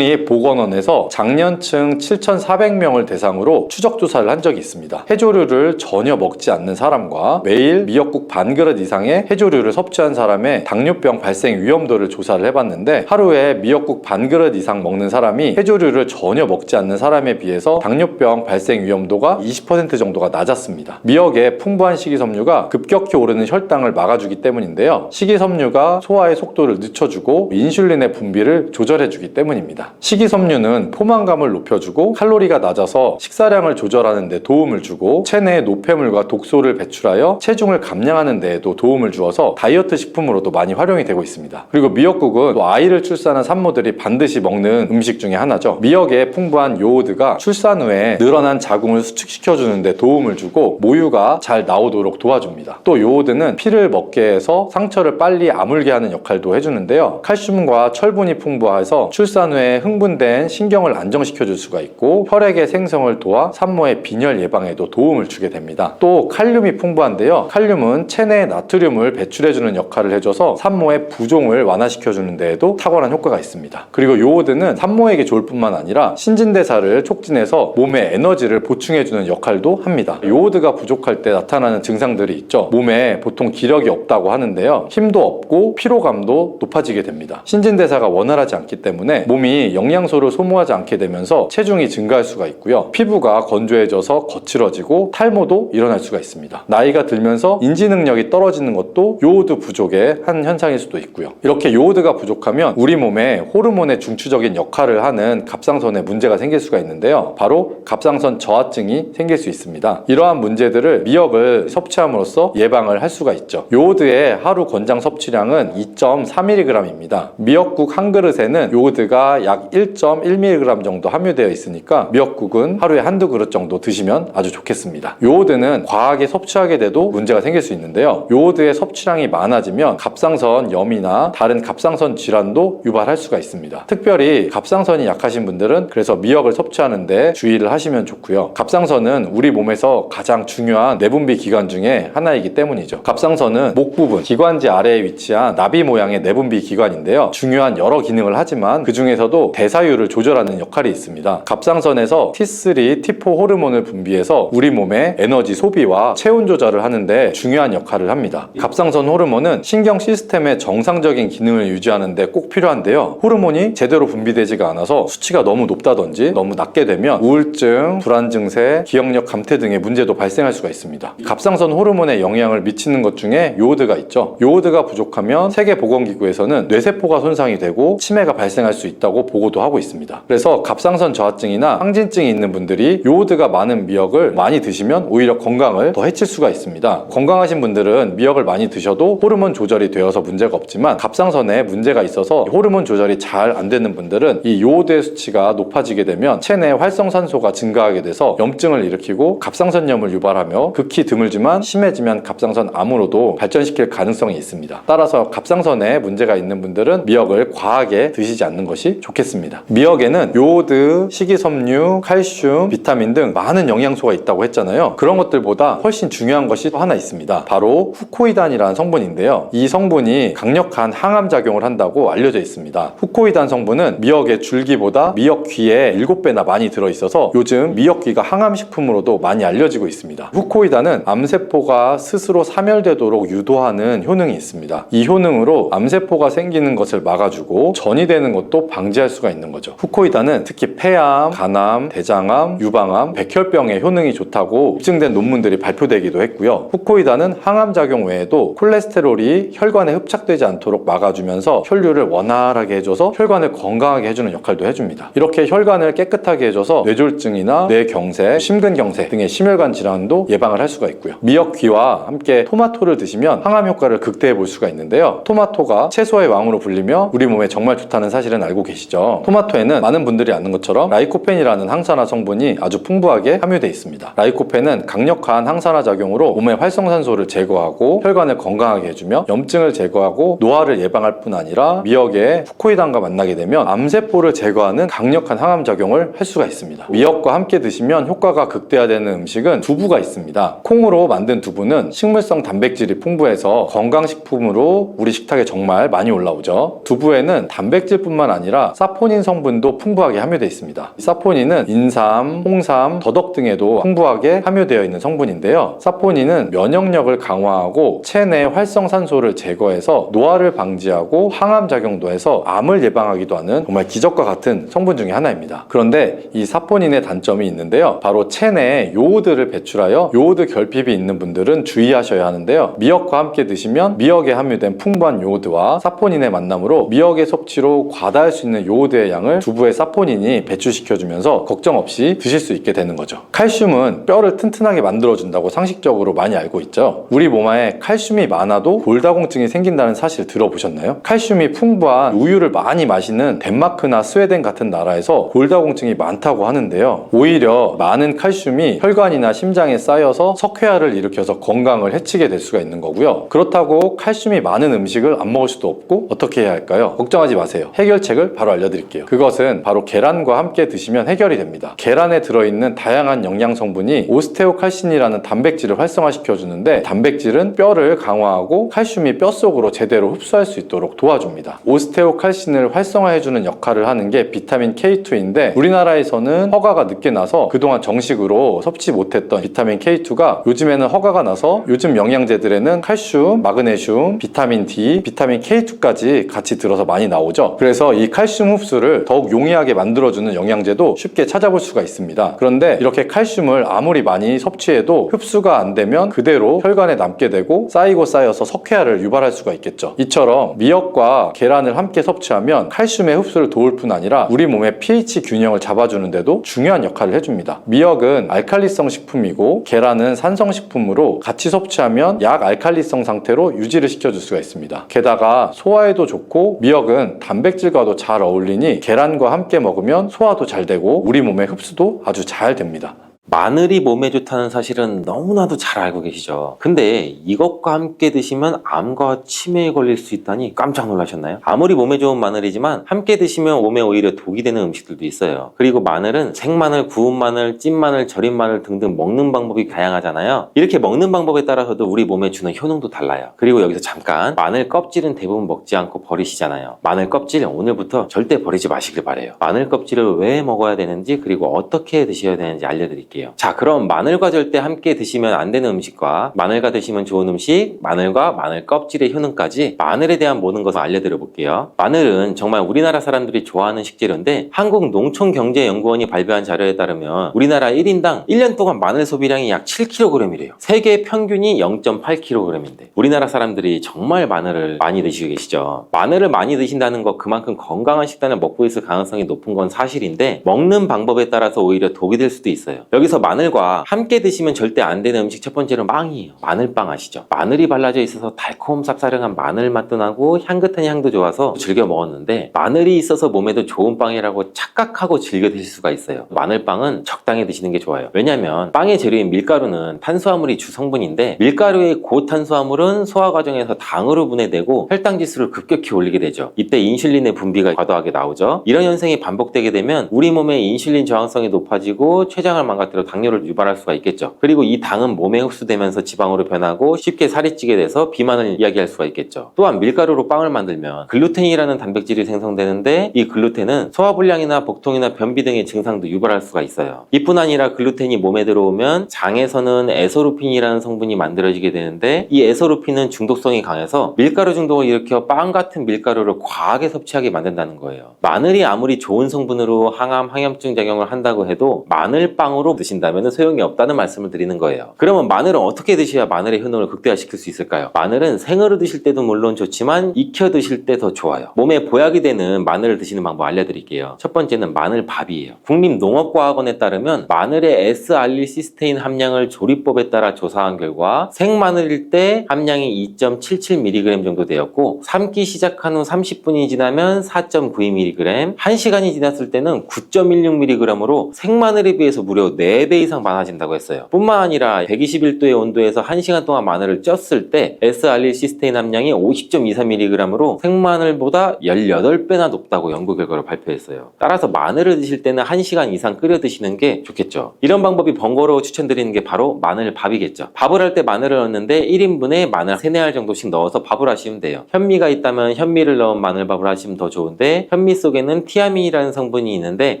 국립보건원에서 장년층 7,400명을 대상으로 추적 조사를 한 적이 있습니다. 해조류를 전혀 먹지 않는 사람과 매일 미역국 반 그릇 이상의 해조류를 섭취한 사람의 당뇨병 발생 위험도를 조사를 해봤는데 하루에 미역국 반 그릇 이상 먹는 사람이 해조류를 전혀 먹지 않는 사람에 비해서 당뇨병 발생 위험도가 20% 정도가 낮았습니다. 미역의 풍부한 식이섬유가 급격히 오르는 혈당을 막아주기 때문인데요. 식이섬유가 소화의 속도를 늦춰주고 인슐린의 분비를 조절해주기 때문입니다. 식이섬유는 포만감을 높여주고 칼로리가 낮아서 식사량을 조절하는 데 도움을 주고 체내의 노폐물과 독소를 배출하여 체중을 감량하는 데에도 도움을 주어서 다이어트 식품으로도 많이 활용이 되고 있습니다. 그리고 미역국은 또 아이를 출산한 산모들이 반드시 먹는 음식 중에 하나죠. 미역에 풍부한 요 요오드가 출산 후에 늘어난 자궁을 수축시켜주는 데 도움을 주고 모유가 잘 나오도록 도와줍니다. 또 요오드는 피를 먹게 해서 상처를 빨리 아물게 하는 역할도 해주는데요. 칼슘과 철분이 풍부해서 출산 후에 흥분된 신경을 안정시켜줄 수가 있고 혈액의 생성을 도와 산모의 빈혈 예방에도 도움을 주게 됩니다. 또 칼륨이 풍부한데요. 칼륨은 체내의 나트륨을 배출해주는 역할을 해줘서 산모의 부종을 완화시켜주는 데에도 탁월한 효과가 있습니다. 그리고 요오드는 산모에게 좋을 뿐만 아니라 신진대사를 촉진해서 몸에 에너지를 보충해주는 역할도 합니다. 요오드가 부족할 때 나타나는 증상들이 있죠. 몸에 보통 기력이 없다고 하는데요. 힘도 없고 피로감도 높아지게 됩니다. 신진대사가 원활하지 않기 때문에 몸이 영양소를 소모하지 않게 되면서 체중이 증가할 수가 있고요. 피부가 건조해져서 거칠어지고 탈모도 일어날 수가 있습니다. 나이가 들면서 인지 능력이 떨어지는 것도 요오드 부족의 한 현상일 수도 있고요. 이렇게 요오드가 부족하면 우리 몸에 호르몬의 중추적인 역할을 하는 갑상선에 문제가 생길 수가 있는데요. 바로 갑상선 저하증이 생길 수 있습니다. 이러한 문제들을 미역을 섭취함으로써 예방을 할 수가 있죠. 요오드의 하루 권장 섭취량은 2.3mg입니다. 미역국 한 그릇에는 요오드가 약 1.1mg 정도 함유되어 있으니까 미역국은 하루에 한두 그릇 정도 드시면 아주 좋겠습니다. 요오드는 과하게 섭취하게 돼도 문제가 생길 수 있는데요. 요오드의 섭취량이 많아지면 갑상선 염이나 다른 갑상선 질환도 유발할 수가 있습니다. 특별히 갑상선이 약하신 분들은 그래서 미역을 섭취하는데 주의를 하시면 좋고요. 갑상선은 우리 몸에서 가장 중요한 내분비 기관 중에 하나이기 때문이죠. 갑상선은 목 부분, 기관지 아래에 위치한 나비 모양의 내분비 기관인데요. 중요한 여러 기능을 하지만 그 중에서도 대사율을 조절하는 역할이 있습니다. 갑상선에서 T3, T4 호르몬을 분비해서 우리 몸의 에너지 소비와 체온 조절을 하는데 중요한 역할을 합니다. 갑상선 호르몬은 신경 시스템의 정상적인 기능을 유지하는 데 꼭 필요한데요. 호르몬이 제대로 분비되지가 않아서 수치가 너무 높다든지 너무 낮게 되면 우울증, 불안 증세, 기억력 감퇴 등의 문제도 발생할 수가 있습니다. 갑상선 호르몬에 영향을 미치는 것 중에 요오드가 있죠. 요오드가 부족하면 세계보건기구에서는 뇌세포가 손상이 되고 치매가 발생할 수 있다고 보고도 하고 있습니다. 그래서 갑상선 저하증이나 항진증이 있는 분들이 요오드가 많은 미역을 많이 드시면 오히려 건강을 더 해칠 수가 있습니다. 건강하신 분들은 미역을 많이 드셔도 호르몬 조절이 되어서 문제가 없지만 갑상선에 문제가 있어서 호르몬 조절이 잘 안 되는 분들은 이 요오드의 수치가 높아지게 되면 체내 활성산소가 증가하게 돼서 염증을 일으키고 갑상선염을 유발하며 극히 드물지만 심해지면 갑상선 암으로도 발전시킬 가능성이 있습니다. 따라서 갑상선에 문제가 있는 분들은 미역을 과하게 드시지 않는 것이 좋겠습니다. 미역에는 요오드, 식이섬유, 칼슘, 비타민 등 많은 영양소가 있다고 했잖아요. 그런 것들보다 훨씬 중요한 것이 또 하나 있습니다. 바로 후코이단이라는 성분인데요. 이 성분이 강력한 항암 작용을 한다고 알려져 있습니다. 후코이단 성분은 미역의 줄기보다 미역귀에 7배나 많이 들어있어서 요즘 미역귀가 항암식품으로도 많이 알려지고 있습니다. 후코이단은 암세포가 스스로 사멸되도록 유도하는 효능이 있습니다. 이 효능으로 암세포가 생기는 것을 막아주고 전이 되는 것도 방지할 수가 있는 거죠. 후코이단은 특히 폐암, 간암, 대장암, 유방암, 백혈병에 효능이 좋다고 입증된 논문들이 발표되기도 했고요. 후코이단은 항암 작용 외에도 콜레스테롤이 혈관에 흡착되지 않도록 막아주면서 혈류를 원활하게 해줘서 혈관을 건강하게 해주는 역할도 해줍니다. 이렇게 혈관을 깨끗하게 해줘서 뇌졸중이나 뇌경색, 심근경색 등의 심혈관 질환도 예방을 할 수가 있고요. 미역귀와 함께 토마토를 드시면 항암 효과를 극대화해 볼 수가 있는데요. 토마토가 채소의 왕으로 불리며 우리 몸에 정말 좋다는 사실은 알고 계시죠? 토마토에는 많은 분들이 아는 것처럼 라이코펜이라는 항산화 성분이 아주 풍부하게 함유되어 있습니다. 라이코펜은 강력한 항산화 작용으로 몸의 활성산소를 제거하고 혈관을 건강하게 해주며 염증을 제거하고 노화를 예방할 뿐 아니라 미역의 후코이단과 만나게 되면 암세포를 제거하는 강력한 항암 작용을 할 수가 있습니다. 미역과 함께 드시면 효과가 극대화되는 음식은 두부가 있습니다. 콩으로 만든 두부는 식물성 단백질이 풍부해서 건강식품으로 우리 식탁에 정말 많이 올라오죠. 두부에는 단백질뿐만 아니라 사포닌 성분도 풍부하게 함유되어 있습니다. 사포닌은 인삼, 홍삼, 더덕 등에도 풍부하게 함유되어 있는 성분인데요. 사포닌은 면역력을 강화하고 체내 활성산소를 제거해서 노화를 방지하고 항암 작용도 해서 암을 예방하기도 하는 정말 기적과 같은 성분 중에 하나입니다. 그런데 이 사포닌의 단점이 있는데요. 바로 체내에 요오드를 배출하여 요오드 결핍이 있는 분들은 주의하셔야 하는데요. 미역과 함께 드시면 미역에 함유된 풍부한 요오드와 사포닌의 만남으로 미역의 섭취로 과다할 수 있는 요오드의 양을 두부의 사포닌이 배출시켜주면서 걱정 없이 드실 수 있게 되는 거죠. 칼슘은 뼈를 튼튼하게 만들어준다고 상식적으로 많이 알고 있죠. 우리 몸 안에 칼슘이 많아도 골다공증이 생긴다는 사실 들어보셨나요? 칼슘이 풍부한 우유를 많이 마시는 덴마크나 스웨덴 같은 나라에서 골다공증 심장병증이 많다고 하는데요. 오히려 많은 칼슘이 혈관이나 심장에 쌓여서 석회화를 일으켜서 건강을 해치게 될 수가 있는 거고요. 그렇다고 칼슘이 많은 음식을 안 먹을 수도 없고 어떻게 해야 할까요? 걱정하지 마세요. 해결책을 바로 알려드릴게요. 그것은 바로 계란과 함께 드시면 해결이 됩니다. 계란에 들어있는 다양한 영양 성분이 오스테오칼신이라는 단백질을 활성화시켜주는데, 단백질은 뼈를 강화하고 칼슘이 뼈 속으로 제대로 흡수할 수 있도록 도와줍니다. 오스테오칼신을 활성화해주는 역할을 하는 게 비타민 K2인데, 우리나라에서는 허가가 늦게 나서 그동안 정식으로 섭취 못했던 비타민 K2가 요즘에는 허가가 나서 요즘 영양제들에는 칼슘, 마그네슘, 비타민 D, 비타민 K2까지 같이 들어서 많이 나오죠. 그래서 이 칼슘 흡수를 더욱 용이하게 만들어주는 영양제도 쉽게 찾아볼 수가 있습니다. 그런데 이렇게 칼슘을 아무리 많이 섭취해도 흡수가 안 되면 그대로 혈관에 남게 되고 쌓이고 쌓여서 석회화를 유발할 수가 있겠죠. 이처럼 미역과 계란을 함께 섭취하면 칼슘의 흡수를 도울 뿐 아니라 우리 몸의 pH 균형을 잡아주는데도 중요한 역할을 해줍니다. 미역은 알칼리성 식품이고 계란은 산성 식품으로 같이 섭취하면 약알칼리성 상태로 유지를 시켜줄 수가 있습니다. 게다가 소화에도 좋고 미역은 단백질과도 잘 어울리니 계란과 함께 먹으면 소화도 잘 되고 우리 몸의 흡수도 아주 잘 됩니다. 마늘이 몸에 좋다는 사실은 너무나도 잘 알고 계시죠. 근데 이것과 함께 드시면 암과 치매에 걸릴 수 있다니 깜짝 놀라셨나요? 아무리 몸에 좋은 마늘이지만 함께 드시면 몸에 오히려 독이 되는 음식들도 있어요. 그리고 마늘은 생마늘, 구운 마늘, 찐 마늘, 절인 마늘 등등 먹는 방법이 다양하잖아요. 이렇게 먹는 방법에 따라서도 우리 몸에 주는 효능도 달라요. 그리고 여기서 잠깐, 마늘 껍질은 대부분 먹지 않고 버리시잖아요. 마늘 껍질 오늘부터 절대 버리지 마시길 바래요. 마늘 껍질을 왜 먹어야 되는지, 그리고 어떻게 드셔야 되는지 알려드릴게요. 자, 그럼 마늘과 절대 함께 드시면 안 되는 음식과 마늘과 드시면 좋은 음식, 마늘과 마늘 껍질의 효능까지 마늘에 대한 모든 것을 알려드려 볼게요. 마늘은 정말 우리나라 사람들이 좋아하는 식재료인데, 한국농촌경제연구원이 발표한 자료에 따르면 우리나라 1인당 1년 동안 마늘 소비량이 약 7kg이래요. 세계 평균이 0.8kg인데 우리나라 사람들이 정말 마늘을 많이 드시고 계시죠. 마늘을 많이 드신다는 거, 그만큼 건강한 식단을 먹고 있을 가능성이 높은 건 사실인데, 먹는 방법에 따라서 오히려 독이 될 수도 있어요. 여기서 마늘과 함께 드시면 절대 안 되는 음식 첫 번째로 빵이에요. 마늘빵 아시죠? 마늘이 발라져 있어서 달콤 쌉싸름한 마늘 맛도 나고 향긋한 향도 좋아서 즐겨 먹었는데, 마늘이 있어서 몸에도 좋은 빵이라고 착각하고 즐겨 드실 수가 있어요. 마늘빵은 적당히 드시는 게 좋아요. 왜냐면 빵의 재료인 밀가루는 탄수화물이 주성분인데, 밀가루의 고탄수화물은 소화 과정에서 당으로 분해되고 혈당 지수를 급격히 올리게 되죠. 이때 인슐린의 분비가 과도하게 나오죠. 이런 현상이 반복되게 되면 우리 몸의 인슐린 저항성이 높아지고 췌장을 망가뜨려 당뇨를 유발할 수가 있겠죠. 그리고 이 당은 몸에 흡수되면서 지방으로 변하고 쉽게 살이 찌게 돼서 비만을 이야기할 수가 있겠죠. 또한 밀가루로 빵을 만들면 글루텐이라는 단백질이 생성되는데, 이 글루텐은 소화불량이나 복통이나 변비 등의 증상도 유발할 수가 있어요. 이뿐 아니라 글루텐이 몸에 들어오면 장에서는 에소루핀이라는 성분이 만들어지게 되는데, 이 에소루핀은 중독성이 강해서 밀가루 중독을 일으켜 빵 같은 밀가루를 과하게 섭취하게 만든다는 거예요. 마늘이 아무리 좋은 성분으로 항암, 항염증 작용을 한다고 해도 마늘빵으로 드신다면 소용이 없다는 말씀을 드리는 거예요. 그러면 마늘은 어떻게 드셔야 마늘의 효능을 극대화시킬 수 있을까요? 마늘은 생으로 드실 때도 물론 좋지만 익혀 드실 때 더 좋아요. 몸에 보약이 되는 마늘을 드시는 방법 알려드릴게요. 첫 번째는 마늘밥이에요. 국립농업과학원에 따르면 마늘의 S알릴시스테인 함량을 조리법에 따라 조사한 결과 생마늘일 때 함량이 2.77mg 정도 되었고, 삶기 시작한 후 30분이 지나면 4.92mg, 1시간이 지났을 때는 9.16mg으로 생마늘에 비해서 무려 4배 이상 많아진다고 했어요. 뿐만 아니라 121도의 온도에서 1시간 동안 마늘을 쪘을 때 S알릴시스테인 함량이 50.23mg으로 생마늘보다 18배나 높다고 연구 결과를 발표했어요. 따라서 마늘을 드실 때는 1시간 이상 끓여 드시는 게 좋겠죠. 이런 방법이 번거로워 추천드리는 게 바로 마늘밥이겠죠. 밥을 할 때 마늘을 넣는데 1인분에 마늘 3, 4알 정도씩 넣어서 밥을 하시면 돼요. 현미가 있다면 현미를 넣은 마늘밥을 하시면 더 좋은데, 현미 속에는 티아민이라는 성분이 있는데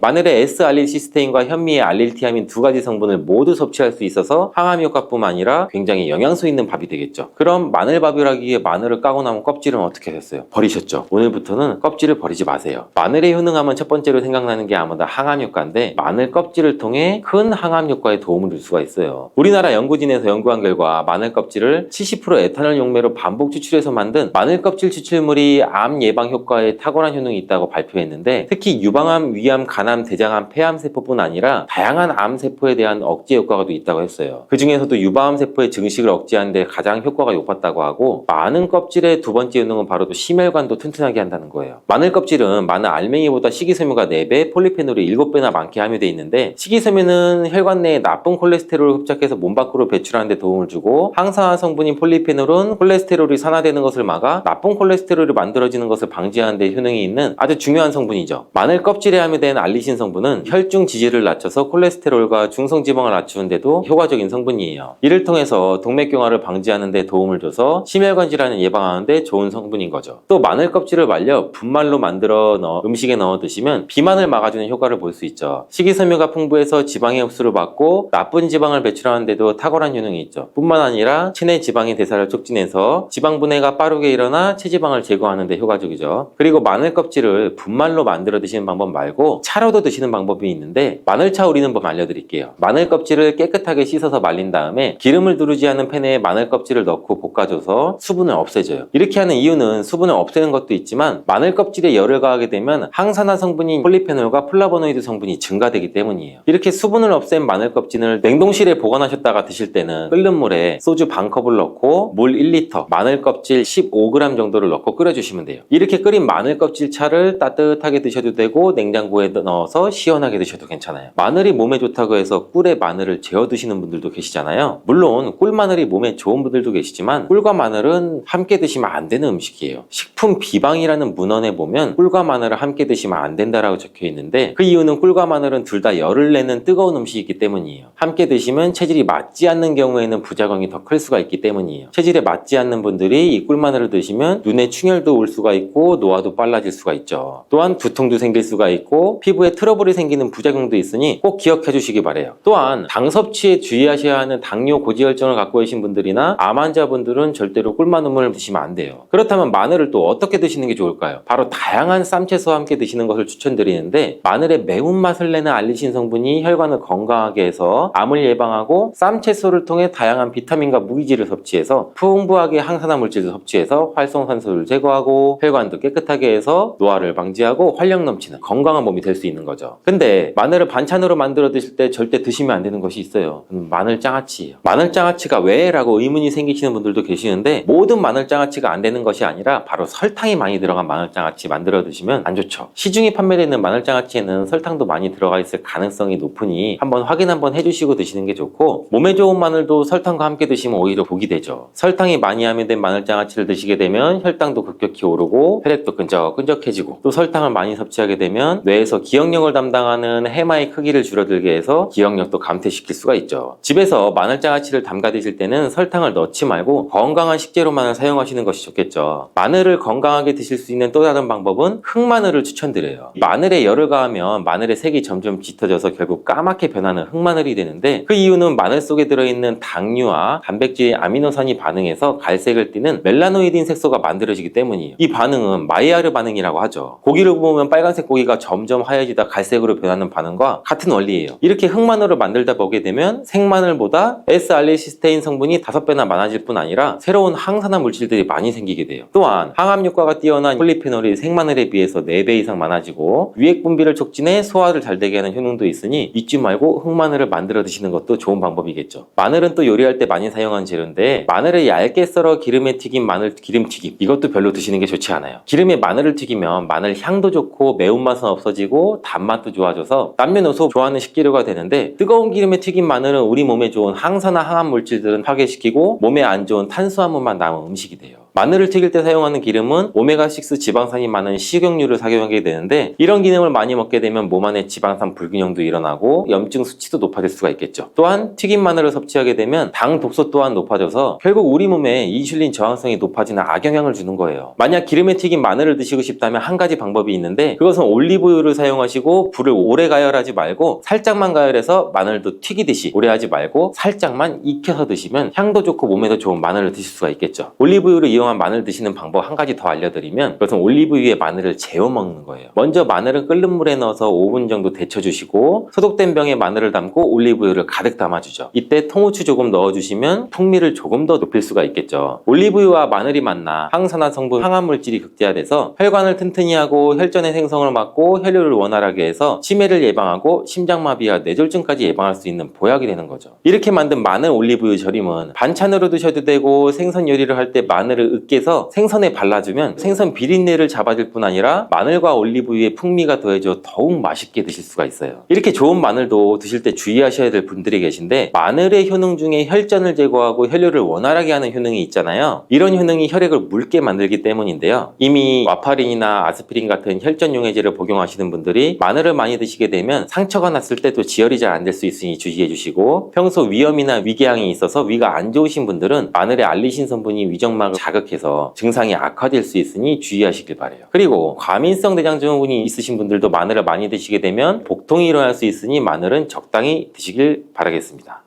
마늘의 S알릴시스테인과 현미의 알릴티아민 두 가지 성분을 모두 섭취할 수 있어서 항암 효과뿐만 아니라 굉장히 영양소 있는 밥이 되겠죠. 그럼 마늘밥을 하기 위해 마늘을 까고 남은 껍질은 어떻게 하셨어요? 버리셨죠? 오늘부터는 껍질을 버리지 마세요. 마늘의 효능하면 첫 번째로 생각나는 게 아무래도 항암 효과인데, 마늘 껍질을 통해 큰 항암 효과에 도움을 줄 수가 있어요. 우리나라 연구진에서 연구한 결과 마늘 껍질을 70% 에탄올 용매로 반복 추출해서 만든 마늘 껍질 추출물이 암 예방 효과에 탁월한 효능이 있다고 발표했는데, 특히 유방암, 위암, 간암, 대장암, 폐암 세포뿐 아니라 다양한 암 세포에 대한 억제 효과가 또 있다고 했어요. 그 중에서도 유방암 세포의 증식을 억제하는 데 가장 효과가 높았다고 하고, 마늘 껍질의 두 번째 효능은 바로 또 심혈관도 튼튼하게 한다는 거예요. 마늘 껍질은 마늘 알맹이보다 식이섬유가 4배, 폴리페놀이 7배나 많게 함유되어 있는데, 식이섬유는 혈관 내에 나쁜 콜레스테롤을 흡착해서 몸 밖으로 배출하는 데 도움을 주고, 항산화 성분인 폴리페놀은 콜레스테롤이 산화되는 것을 막아 나쁜 콜레스테롤이 만들어지는 것을 방지하는 데 효능이 있는 아주 중요한 성분이죠. 마늘 껍질에 함유된 알리신 성분은 혈중 지지를 낮춰서 콜레스테롤과 중성지방을 낮추는 데도 효과적인 성분이에요. 이를 통해서 동맥경화를 방지하는 데 도움을 줘서 심혈관 질환을 예방하는 데 좋은 성분인 거죠. 또 마늘 껍질을 말려 분말로 만들어 음식에 넣어 드시면 비만을 막아주는 효과를 볼 수 있죠. 식이섬유가 풍부해서 지방의 흡수를 막고 나쁜 지방을 배출하는 데도 탁월한 효능이 있죠. 뿐만 아니라 체내 지방의 대사를 촉진해서 지방 분해가 빠르게 일어나 체지방을 제거하는 데 효과적이죠. 그리고 마늘 껍질을 분말로 만들어 드시는 방법 말고 차로도 드시는 방법이 있는데, 마늘차 우리는 법 알려드릴게요. 마늘 껍질을 깨끗하게 씻어서 말린 다음에 기름을 두르지 않은 팬에 마늘 껍질을 넣고 볶아줘서 수분을 없애줘요. 이렇게 하는 이유는 수분을 없애는 것도 있지만, 마늘 껍질에 열을 가하게 되면 항산화 성분인 폴리페놀과 플라보노이드 성분이 증가되기 때문이에요. 이렇게 수분을 없앤 마늘 껍질을 냉동실에 보관하셨다가 드실 때는 끓는 물에 소주 반컵을 넣고 물 1리터, 마늘 껍질 15g 정도를 넣고 끓여주시면 돼요. 이렇게 끓인 마늘 껍질 차를 따뜻하게 드셔도 되고 냉장고에 넣어서 시원하게 드셔도 괜찮아요. 마늘이 몸에 좋다고 해서 꿀에 마늘을 재워 드시는 분들도 계시잖아요. 물론 꿀마늘이 몸에 좋은 분들도 계시지만, 꿀과 마늘은 함께 드시면 안 되는 음식이에요. 식품 비방이라는 문헌에 보면 꿀과 마늘을 함께 드시면 안 된다라고 적혀 있는데, 그 이유는 꿀과 마늘은 둘 다 열을 내는 뜨거운 음식이기 때문이에요. 함께 드시면 체질이 맞지 않는 경우에는 부작용이 더 클 수가 있기 때문이에요. 체질에 맞지 않는 분들이 이 꿀마늘을 드시면 눈에 충혈도 올 수가 있고 노화도 빨라질 수가 있죠. 또한 두통도 생길 수가 있고 피부에 트러블이 생기는 부작용도 있으니 꼭 기억해 주시기 바래요. 또한 당 섭취에 주의하셔야 하는 당뇨 고지혈증을 갖고 계신 분들이나 암 환자분들은 절대로 꿀마늘을 드시면 안 돼요. 그렇다면 마늘을 또 어떻게 드시는 게 좋을까요? 바로 다양한 쌈채소와 함께 드시는 것을 추천드리는데, 마늘의 매운맛을 내는 알리신 성분이 혈관을 건강하게 해서 암을 예방하고, 쌈채소를 통해 다양한 비타민과 무기질을 섭취해서 풍부하게 항산화 물질을 섭취해서 활성산소를 제거하고 혈관도 깨끗하게 해서 노화를 방지하고 활력 넘치는 건강한 몸이 될 수 있는 거죠. 근데 마늘을 반찬으로 만들어 드실 때 절대 드시면 안 되는 것이 있어요. 마늘 장아찌예요. 마늘 장아찌가 왜? 라고 의문이 생기시는 분들도 계시는데, 모든 마늘 장아찌가 안 되는 것이 아니라 바로 설탕이 많이 들어간 마늘 장아찌 만들어 드시면 안 좋죠. 시중에 판매되는 마늘 장아찌에는 설탕도 많이 들어가 있을 가능성이 높으니 한번 확인 한번 해주시고 드시는 게 좋고, 몸에 좋은 마늘도 설탕과 함께 드시면 오히려 복이 되죠. 설탕이 많이 함유된 마늘 장아찌를 드시게 되면 혈당도 급격히 오르고 혈액도 끈적끈적해지고, 또 설탕을 많이 섭취하게 되면 뇌에서 기억력을 담당하는 해마의 크기를 줄어들게 해서 기억력도 감퇴시킬 수가 있죠. 집에서 마늘 장아찌를 담가 드실 때는 설탕을 넣지 말고 건강한 식재료만을 사용하시는 것이 좋겠죠. 마늘을 건강하게 드실 수 있는 또 다른 방법은 흑마늘을 추천드려요. 마늘에 열을 가하면 마늘의 색이 점점 짙어져서 결국 까맣게 변하는 흑마늘이 되는데, 그 이유는 마늘 속에 들어있는 당류와 단백질의 아미노산이 반응해서 갈색을 띠는 멜라노이딘 색소가 만들어지기 때문이에요. 이 반응은 마이야르 반응이라고 하죠. 고기를 구우면 빨간색 고기가 점점 하얘지다 갈색으로 변하는 반응과 같은 원리예요. 이렇게 흑마늘을 만들다 보게 되면 생마늘보다 S알리시스테인 성분이 5배나 많아질 뿐 아니라 새로운 항산화 물질들이 많이 생기게 돼요. 또한 항암 효과가 뛰어난 폴리페놀이 생마늘에 비해서 4배 이상 많아지고 유액 분비를 촉진해 소화를 잘 되게 하는 효능도 있으니 잊지 말고 흑마늘을 만들어 드시는 것도 좋은 방법이겠죠. 마늘은 또 요리할 때 많이 사용한 재료인데, 마늘을 얇게 썰어 기름에 튀긴 마늘 기름튀김, 이것도 별로 드시는 게 좋지 않아요. 기름에 마늘을 튀기면 마늘 향도 좋고 매운맛은 없어지고 단맛도 좋아져서 남녀노소 좋아하는 식재료가 되는데, 뜨거운 기름에 튀긴 마늘은 우리 몸에 좋은 항산화 항암 물질들은 파괴시키고 몸에 안 좋은 탄수화물만 남은 음식이 돼요. 마늘을 튀길 때 사용하는 기름은 오메가6 지방산이 많은 식용유를 사용하게 되는데, 이런 기름을 많이 먹게 되면 몸 안에 지방산 불균형도 일어나고 염증 수치도 높아질 수가 있겠죠. 또한 튀긴 마늘을 섭취하게 되면 당 독소 또한 높아져서 결국 우리 몸에 인슐린 저항성이 높아지는 악영향을 주는 거예요. 만약 기름에 튀긴 마늘을 드시고 싶다면 한 가지 방법이 있는데, 그것은 올리브유를 사용하시고 불을 오래 가열하지 말고 살짝만 가열해서 마늘도 튀기듯이 오래 하지 말고 살짝만 익혀서 드시면 향도 좋고 몸에도 좋은 마늘을 드실 수가 있겠죠. 올리브유를 이용 이용한 마늘 드시는 방법 한 가지 더 알려드리면 그것은 올리브유에 마늘을 재워 먹는 거예요. 먼저 마늘을 끓는 물에 넣어서 5분 정도 데쳐주시고 소독된 병에 마늘을 담고 올리브유를 가득 담아주죠. 이때 통후추 조금 넣어주시면 풍미를 조금 더 높일 수가 있겠죠. 올리브유와 마늘이 만나 항산화 성분 항암물질이 극대화돼서 혈관을 튼튼히 하고 혈전의 생성을 막고 혈류를 원활하게 해서 치매를 예방하고 심장마비와 뇌졸중까지 예방할 수 있는 보약이 되는 거죠. 이렇게 만든 마늘 올리브유 절임은 반찬으로 드셔도 되고 생선 요리를 할 때 마늘을 으깨서 생선에 발라주면 생선 비린내를 잡아줄 뿐 아니라 마늘과 올리브유의 풍미가 더해져 더욱 맛있게 드실 수가 있어요. 이렇게 좋은 마늘도 드실 때 주의하셔야 될 분들이 계신데 마늘의 효능 중에 혈전을 제거하고 혈류를 원활하게 하는 효능이 있잖아요. 이런 효능이 혈액을 묽게 만들기 때문인데요. 이미 와파린이나 아스피린 같은 혈전 용해제를 복용하시는 분들이 마늘을 많이 드시게 되면 상처가 났을 때도 지혈이 잘 안 될 수 있으니 주의해 주시고 평소 위염이나 위궤양이 있어서 위가 안 좋으신 분들은 마늘의 알리신 성분이 위점막을 자극해서 증상이 악화될 수 있으니 주의하시길 바래요. 그리고 과민성 대장증후군이 있으신 분들도 마늘을 많이 드시게 되면 복통이 일어날 수 있으니 마늘은 적당히 드시길 바라겠습니다.